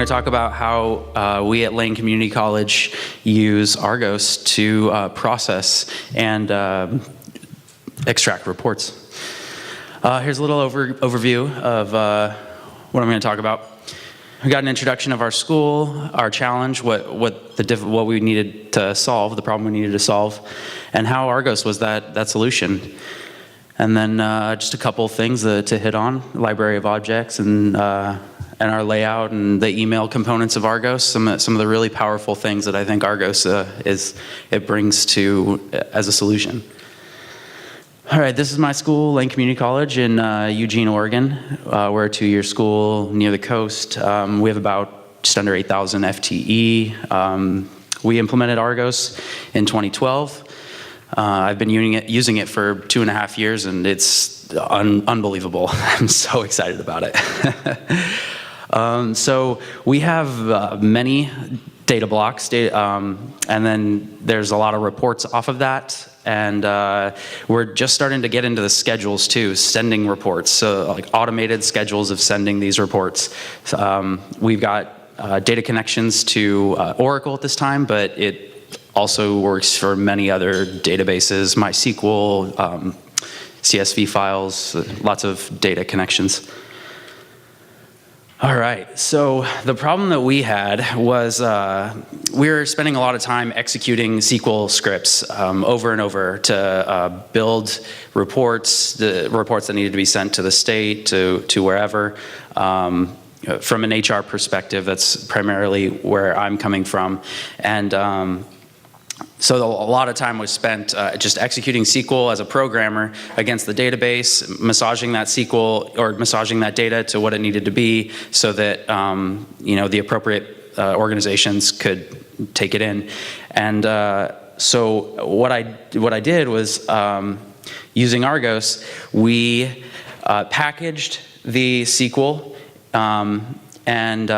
going to talk about how we at Lane Community College use Argos to process and extract reports. Here's a little overview of what I'm going to talk about. We got an introduction of our school, our challenge, what we needed to solve, the problem we needed to solve, and how Argos was that solution. And then just a couple things to hit on: library of objects and our layout and the email components of Argos. Some of the really powerful things that I think Argos brings to as a solution. All right, this is my school, Lane Community College in Eugene, Oregon. We're a 2-year school near the coast. We have about just under 8,000 FTE. We implemented Argos in 2012. I've been using it for 2.5 years, and it's unbelievable. I'm so excited about it. So we have many data blocks, and then there's a lot of reports off of that. And we're just starting to get into the schedules too, sending reports, so like automated schedules of sending these reports. We've got data connections to Oracle at this time, but it also works for many other databases, MySQL, CSV files, lots of data connections. All right, so the problem that we had was we were spending a lot of time executing SQL scripts over and over to build reports, the reports that needed to be sent to the state, to wherever. From an HR perspective, that's primarily where I'm coming from. And so a lot of time was spent just executing SQL as a programmer against the database, massaging that SQL or massaging that data to what it needed to be, so that the appropriate organizations could take it in. And so what I did was using Argos, we packaged the SQL and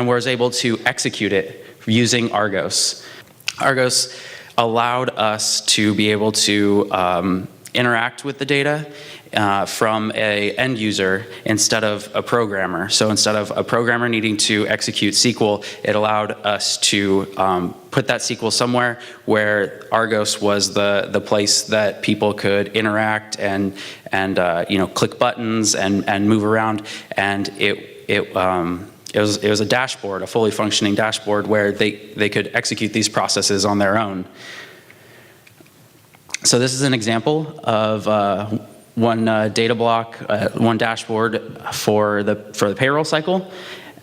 was able to execute it using Argos. Argos allowed us to be able to interact with the data from an end user instead of a programmer. So instead of a programmer needing to execute SQL, it allowed us to put that SQL somewhere where Argos was the place that people could interact and click buttons and move around. And it was a dashboard, a fully functioning dashboard, where they could execute these processes on their own. So this is an example of one data block, one dashboard for the payroll cycle.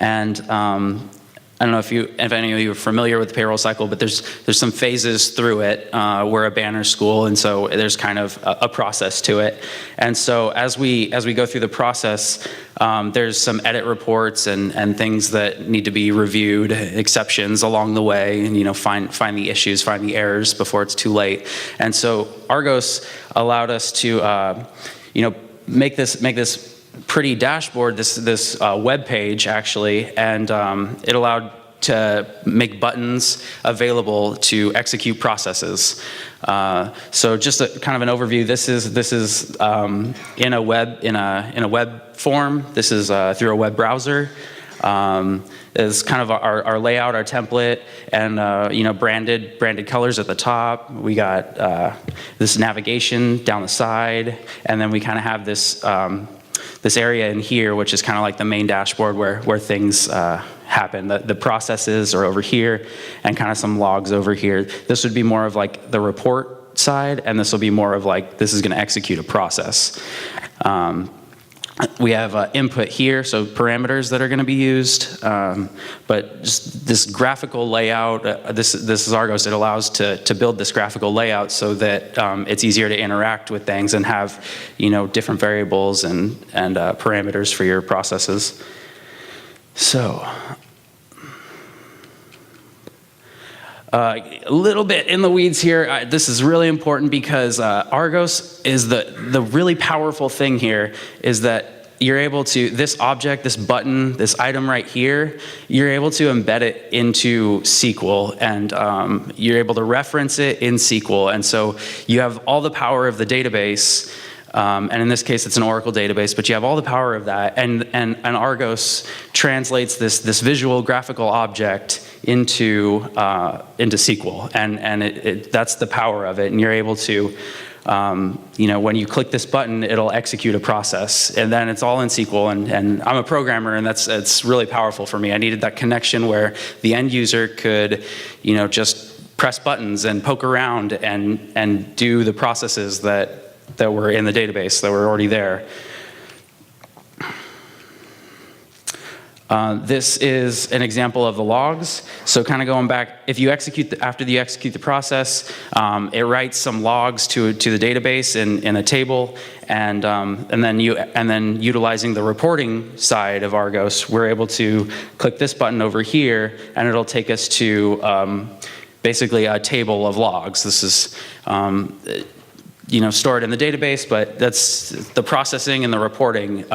And I don't know if any of you are familiar with the payroll cycle, but there's some phases through it. We're a banner school, and so there's kind of a process to it. And so as we go through the process, there's some edit reports and things that need to be reviewed, exceptions along the way, and find the issues, find the errors before it's too late. And so Argos allowed us to make this pretty dashboard, this web page actually, and it allowed to make buttons available to execute processes. So just kind of an overview. This is in a web form. This is through a web browser. Is kind of our layout, our template, and branded colors at the top. We got this navigation down the side, and then we kind of have this area in here, which is kind of like the main dashboard where things happen. The processes are over here, and kind of some logs over here. This would be more of like the report side, and this will be more of like, this is going to execute a process. We have input here, so parameters that are going to be used, but just this graphical layout, this is Argos. It allows to build this graphical layout so that it's easier to interact with things and have different variables and parameters for your processes. So a little bit in the weeds here. This is really important because Argos is the really powerful thing here is that you're able to, this object, this button, this item right here, you're able to embed it into SQL, and you're able to reference it in SQL. And so you have all the power of the database And in this case, it's an Oracle database, but you have all the power of that. And Argos translates this visual graphical object into SQL. And that's the power of it. And you're able to, when you click this button, it'll execute a process. And then it's all in SQL. And I'm a programmer, and it's really powerful for me. I needed that connection where the end user could, just press buttons and poke around and do the processes that were in the database, that were already there. This is an example of the logs. So kind of going back, if you after you execute the process, it writes some logs to the database in a table, and then utilizing the reporting side of Argos, we're able to click this button over here, and it'll take us to basically a table of logs. This is stored in the database, but that's the processing and the reporting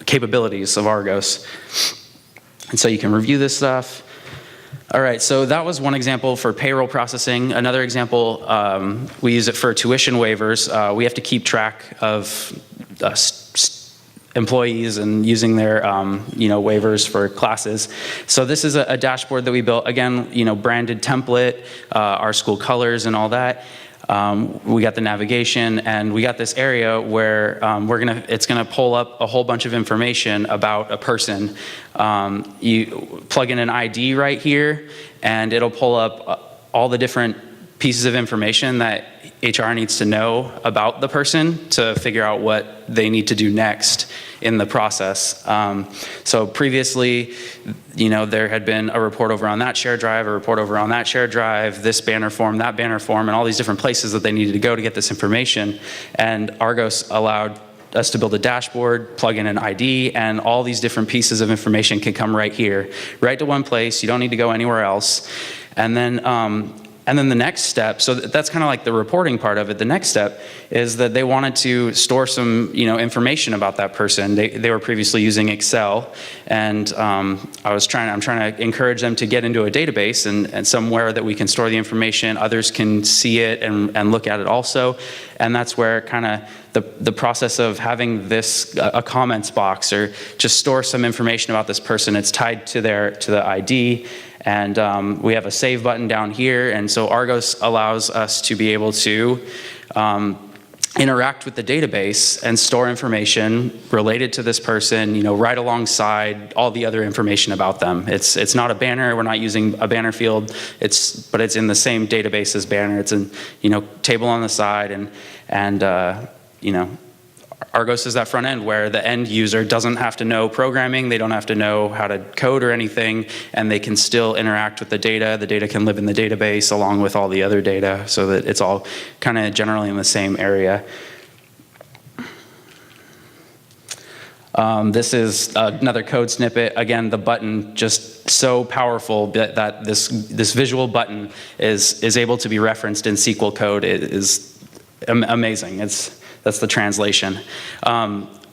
capabilities of Argos. And so you can review this stuff. All right, so that was one example for payroll processing. Another example, we use it for tuition waivers. We have to keep track of employees and using their waivers for classes. So this is a dashboard that we built. Again, branded template, our school colors and all that. We got the navigation, and we got this area where it's gonna pull up a whole bunch of information about a person. You plug in an ID right here, and it'll pull up all the different pieces of information that HR needs to know about the person to figure out what they need to do next in the process. So previously, there had been a report over on that shared drive, a report over on that shared drive, this banner form, that banner form, and all these different places that they needed to go to get this information. And Argos allowed us to build a dashboard, plug in an ID, and all these different pieces of information can come right here, right to one place. You don't need to go anywhere else. And then the next step, so that's kind of like the reporting part of it. The next step is that they wanted to store some, information about that person. They were previously using Excel, and I'm trying to encourage them to get into a database and somewhere that we can store the information. Others can see it and look at it also. And that's where kind of the process of having a comments box or just store some information about this person. It's tied to the ID. And we have a save button down here, and so Argos allows us to be able to interact with the database and store information related to this person, right alongside all the other information about them. It's not a banner. We're not using a banner field. But it's in the same database as banner. It's a table on the side, and Argos is that front end where the end user doesn't have to know programming, they don't have to know how to code or anything, and they can still interact with the data. The data can live in the database along with all the other data, so that it's all kind of generally in the same area. This is another code snippet. Again, the button just so powerful that this visual button is able to be referenced in SQL code. It is amazing. That's the translation.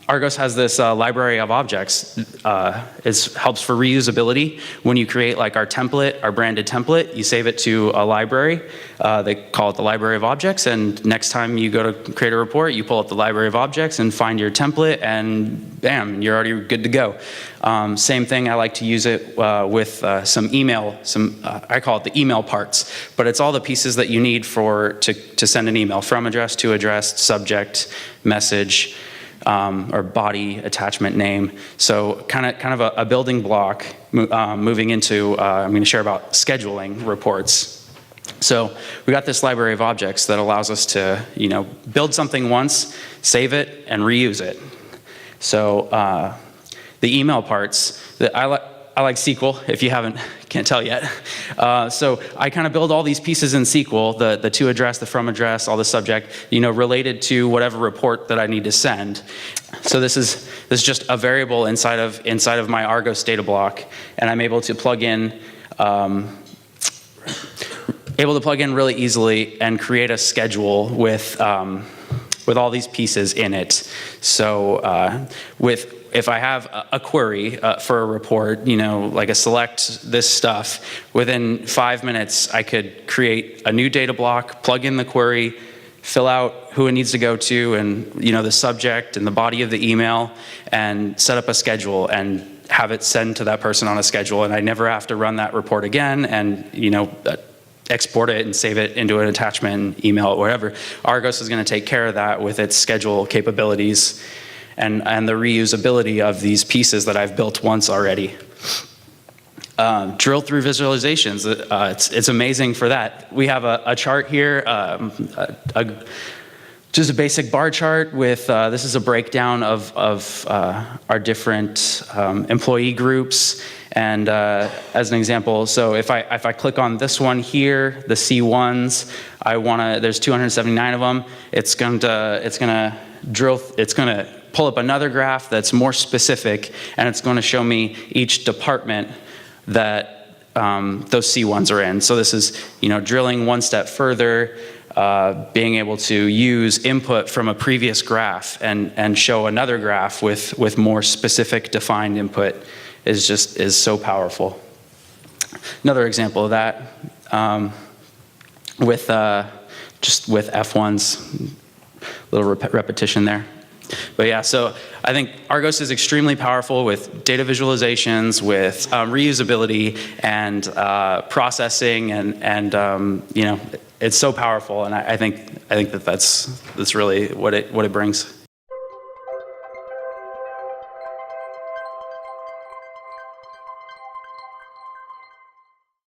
Argos has this library of objects. It helps for reusability. When you create like our template, our branded template, you save it to a library. They call it the library of objects, and next time you go to create a report, you pull up the library of objects and find your template, and bam, you're already good to go. Same thing, I like to use it with some email, I call it the email parts, but it's all the pieces that you need to send an email, from address to address, subject, message, or body, attachment, name. So kind of a building block moving into, I'm going to share about scheduling reports. So we got this library of objects that allows us to, build something once, save it, and reuse it. So the email parts, I like SQL, if you can't tell yet. So I kind of build all these pieces in SQL, the to address, the from address, all the subject, related to whatever report that I need to send. So this is just a variable inside of my Argos data block, and I'm able to plug in really easily and create a schedule with all these pieces in it. So if I have a query for a report, like a select this stuff, within 5 minutes I could create a new data block, plug in the query, fill out who it needs to go to and, the subject and the body of the email, and set up a schedule and have it send to that person on a schedule. And I never have to run that report again and, export it and save it into an attachment, email it, whatever. Argos is going to take care of that with its schedule capabilities and the reusability of these pieces that I've built once already. Drill through visualizations, it's amazing for that. We have a chart here, just a basic bar chart with, this is a breakdown of our different employee groups. And as an example, so if I click on this one here, the C1s, there's 279 of them. It's gonna pull up another graph that's more specific, and it's going to show me each department that those C1s are in. So this is, drilling one step further, being able to use input from a previous graph and show another graph with more specific defined input is so powerful. Another example of that with F1s, little repetition there. But yeah, so I think Argos is extremely powerful with data visualizations, with reusability and processing, and it's so powerful, and I think that's really what it brings.